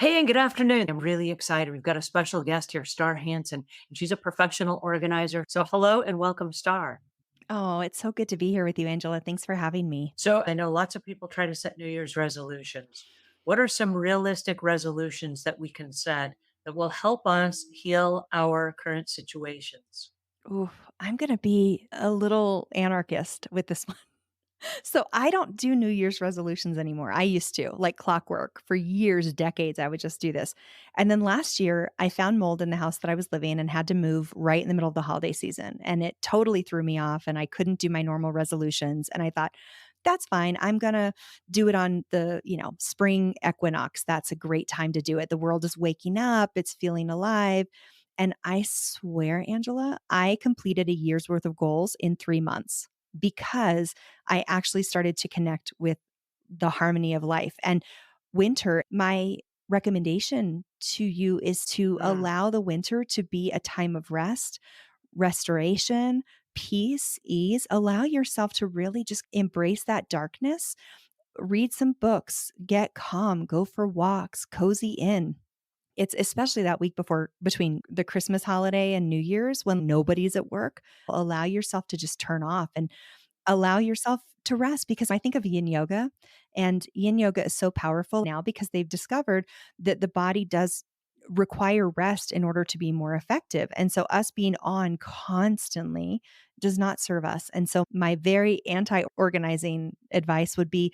Hey, and good afternoon. I'm really excited. We've got a special guest here, Star Hansen, and she's a professional organizer. So, hello and welcome, Star. Oh, it's so good to be here with you, Angela. Thanks for having me. So, I know lots of people try to set New Year's resolutions. What are some realistic resolutions that we can set that will help us heal our current situations? Ooh, I'm going to be a little anarchist with this one. So, I don't do New Year's resolutions anymore. I used to, like clockwork. For years, decades, I would just do this. And then last year, I found mold in the house that I was living in and had to move right in the middle of the holiday season. And it totally threw me off, and I couldn't do my normal resolutions. And I thought, that's fine. I'm going to do it on the spring equinox. That's a great time to do it. The world is waking up, it's feeling alive. And I swear, Angela, I completed a year's worth of goals in 3 months because I actually started to connect with the harmony of life. And winter, my recommendation to you is to Mm, allow the winter to be a time of rest, restoration, peace, ease. Allow yourself to really just embrace that darkness. Read some books, get calm, go for walks, cozy in. It's especially that week before between the Christmas holiday and New Year's when nobody's at work. Allow yourself to just turn off and allow yourself to rest, because I think of yin yoga, and yin yoga is so powerful now because they've discovered that the body does require rest in order to be more effective. And so us being on constantly does not serve us. And so my very anti-organizing advice would be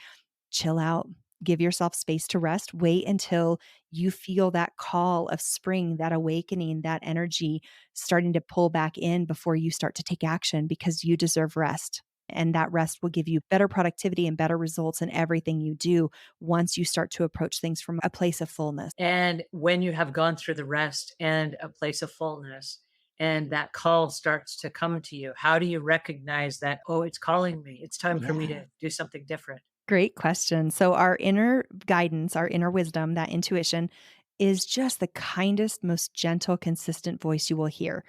chill out. Give yourself space to rest. Wait until you feel that call of spring, that awakening, that energy starting to pull back in before you start to take action, because you deserve rest. And that rest will give you better productivity and better results in everything you do once you start to approach things from a place of fullness. And when you have gone through the rest and a place of fullness, and that call starts to come to you, how do you recognize that, oh, it's calling me? It's time for me Yeah. to do something different? Great question. So, our inner guidance, our inner wisdom, that intuition is just the kindest, most gentle, consistent voice you will hear.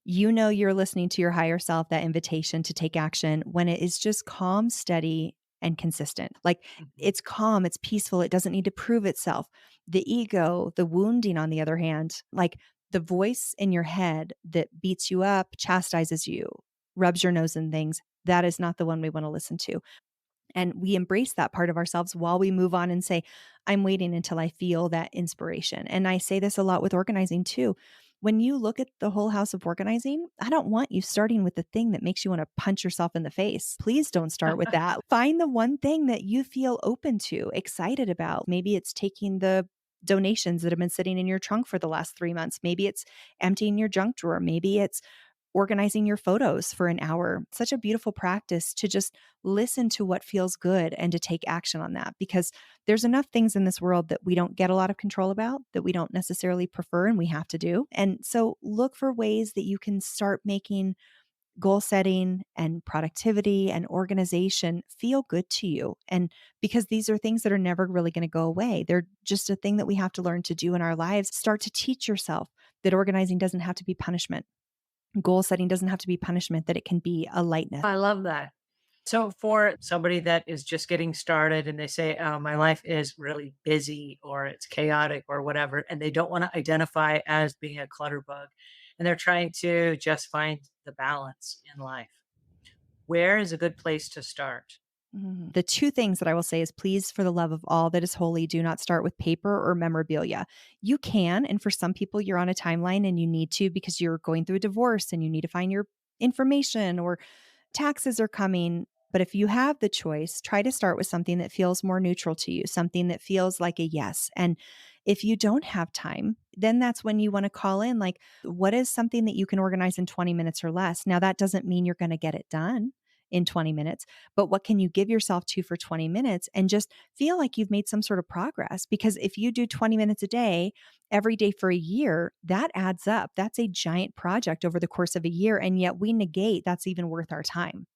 You know, you're listening to your higher self, that invitation to take action when it is just calm, steady, and consistent. Like Mhm. it's calm, it's peaceful, it doesn't need to prove itself. The ego, the wounding, on the other hand, like the voice in your head that beats you up, chastises you, rubs your nose in things, that is not the one we want to listen to. And we embrace that part of ourselves while we move on and say, I'm waiting until I feel that inspiration. And I say this a lot with organizing too. When you look at the whole house of organizing, I don't want you starting with the thing that makes you want to punch yourself in the face. Please don't start with that. Find the one thing that you feel open to, excited about. Maybe it's taking the donations that have been sitting in your trunk for the last 3 months. Maybe it's emptying your junk drawer. Maybe it's organizing your photos for an hour. Such a beautiful practice to just listen to what feels good and to take action on that, because there's enough things in this world that we don't get a lot of control about, that we don't necessarily prefer and we have to do. And so look for ways that you can start making goal setting and productivity and organization feel good to you. And because these are things that are never really going to go away, they're just a thing that we have to learn to do in our lives. Start to teach yourself that organizing doesn't have to be punishment. Goal setting doesn't have to be punishment, that it can be a lightness. I love that. So, for somebody that is just getting started and they say, oh, my life is really busy or it's chaotic or whatever, and they don't want to identify as being a clutter bug, and they're trying to just find the balance in life, where is a good place to start? The two things that I will say is, please, for the love of all that is holy, do not start with paper or memorabilia. You can, and for some people, you're on a timeline and you need to because you're going through a divorce and you need to find your information, or taxes are coming. But if you have the choice, try to start with something that feels more neutral to you, something that feels like a yes. And if you don't have time, then that's when you want to call in, like, what is something that you can organize in 20 minutes or less? Now, that doesn't mean you're going to get it done in 20 minutes, but what can you give yourself to for 20 minutes and just feel like you've made some sort of progress? Because if you do 20 minutes a day, every day for a year, that adds up. That's a giant project over the course of a year. And yet we negate that's even worth our time.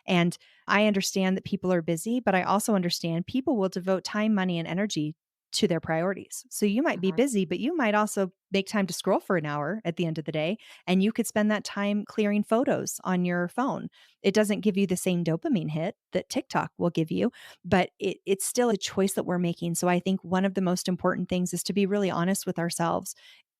And I understand that people are busy, but I also understand people will devote time, money, and energy to their priorities. So you might be Mhm. busy, but you might also make time to scroll for an hour at the end of the day. And you could spend that time clearing photos on your phone. It doesn't give you the same dopamine hit that TikTok will give you, but it's still a choice that we're making. So I think one of the most important things is to be really honest with ourselves.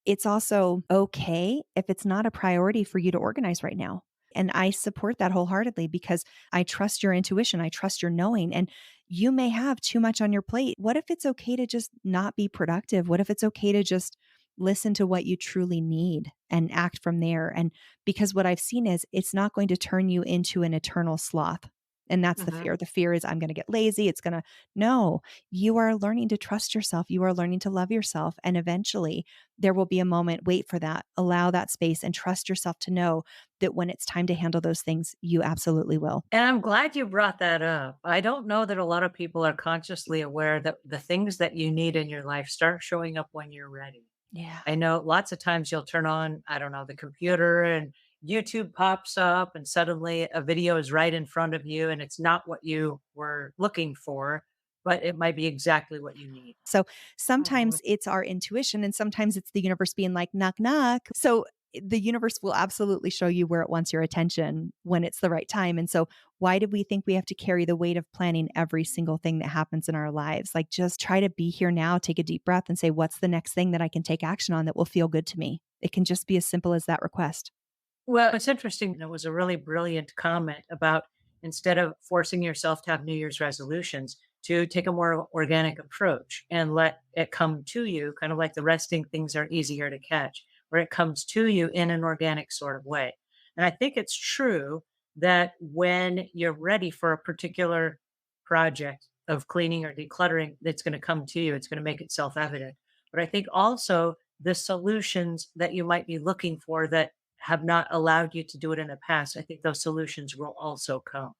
It's also okay if it's not a priority for you to organize right now. And I support that wholeheartedly because I trust your intuition. I trust your knowing. And you may have too much on your plate. What if it's okay to just not be productive? What if it's okay to just listen to what you truly need and act from there? And because what I've seen is it's not going to turn you into an eternal sloth. And that's the Mhm. fear. The fear is I'm going to get lazy. It's going to, no, you are learning to trust yourself. You are learning to love yourself. And eventually there will be a moment, wait for that, allow that space and trust yourself to know that when it's time to handle those things, you absolutely will. And I'm glad you brought that up. I don't know that a lot of people are consciously aware that the things that you need in your life start showing up when you're ready. Yeah. I know lots of times you'll turn on, I don't know, the computer and YouTube pops up and suddenly a video is right in front of you and it's not what you were looking for, but it might be exactly what you need. So Mhm. sometimes it's our intuition and sometimes it's the universe being like, knock, knock. So the universe will absolutely show you where it wants your attention when it's the right time. And so, why do we think we have to carry the weight of planning every single thing that happens in our lives? Like, just try to be here now, take a deep breath, and say, what's the next thing that I can take action on that will feel good to me? It can just be as simple as that request. Well, it's interesting. It was a really brilliant comment about instead of forcing yourself to have New Year's resolutions, to take a more organic approach and let it come to you, kind of like the resting things are easier to catch, where it comes to you in an organic sort of way. And I think it's true that when you're ready for a particular project of cleaning or decluttering, that's going to come to you, it's going to make it self evident. But I think also the solutions that you might be looking for that have not allowed you to do it in the past, I think those solutions will also come.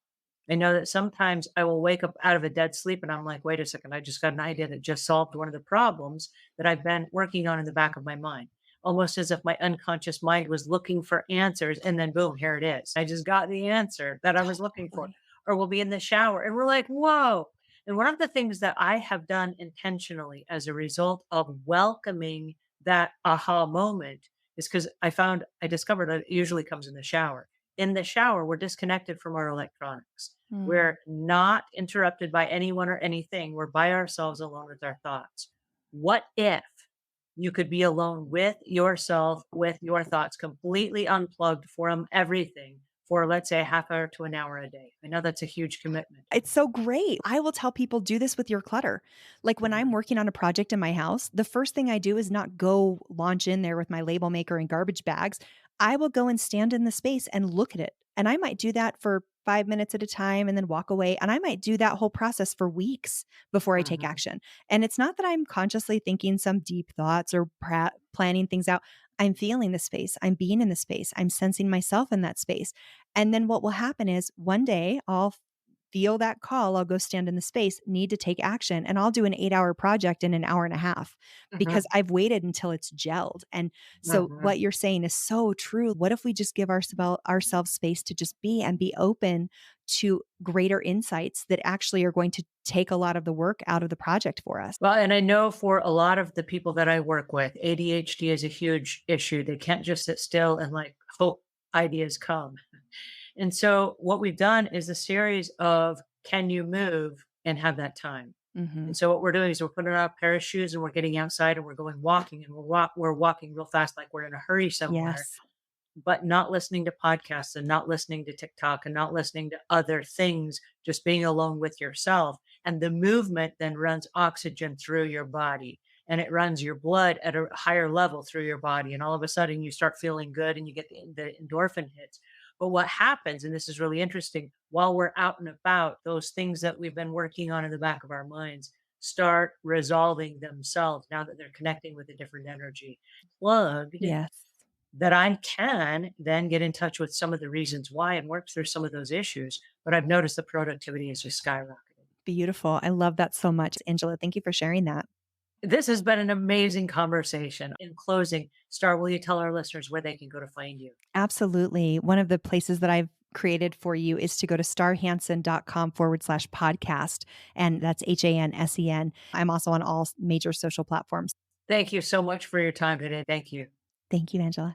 I know that sometimes I will wake up out of a dead sleep and I'm like, wait a second, I just got an idea that just solved one of the problems that I've been working on in the back of my mind. Almost as if my unconscious mind was looking for answers and then boom, here it is. I just got the answer that I was looking for. Totally. Or we'll be in the shower and we're like, whoa. And one of the things that I have done intentionally as a result of welcoming that aha moment is because I discovered that it usually comes in the shower. In the shower, we're disconnected from our electronics. Mm. We're not interrupted by anyone or anything. We're by ourselves alone with our thoughts. What if you could be alone with yourself, with your thoughts, completely unplugged from everything for, let's say, a half hour to an hour a day? I know that's a huge commitment. It's so great. I will tell people do this with your clutter. Like when I'm Mhm, working on a project in my house, the first thing I do is not go launch in there with my label maker and garbage bags. I will go and stand in the space and look at it. And I might do that for 5 minutes at a time and then walk away. And I might do that whole process for weeks before I take mhm. action. And it's not that I'm consciously thinking some deep thoughts or planning things out. I'm feeling the space. I'm being in the space. I'm sensing myself in that space. And then what will happen is one day I'll feel that call, I'll go stand in the space, need to take action, and I'll do an 8-hour project in an hour and a half because Mhm, I've waited until it's gelled. And so mhm. what you're saying is so true. What if we just give ourselves space to just be and be open to greater insights that actually are going to take a lot of the work out of the project for us? Well, and I know for a lot of the people that I work with, ADHD is a huge issue. They can't just sit still and like hope ideas come. And so what we've done is a series of can you move and have that time. Mhm. And so what we're doing is we're putting on a pair of shoes and we're getting outside and we're going walking and we're walking real fast like we're in a hurry somewhere, Yes. but not listening to podcasts and not listening to TikTok and not listening to other things, just being alone with yourself. And the movement then runs oxygen through your body and it runs your blood at a higher level through your body. And all of a sudden you start feeling good and you get the endorphin hits. But what happens, and this is really interesting, while we're out and about, those things that we've been working on in the back of our minds start resolving themselves now that they're connecting with a different energy. Plugged Yes. that I can then get in touch with some of the reasons why and work through some of those issues. But I've noticed the productivity has just skyrocketed. Beautiful. I love that so much, Angela. Thank you for sharing that. This has been an amazing conversation. In closing, Star, will you tell our listeners where they can go to find you? Absolutely. One of the places that I've created for you is to go to starhansen.com/podcast. And that's HANSEN. I'm also on all major social platforms. Thank you so much for your time today. Thank you. Thank you, Angela.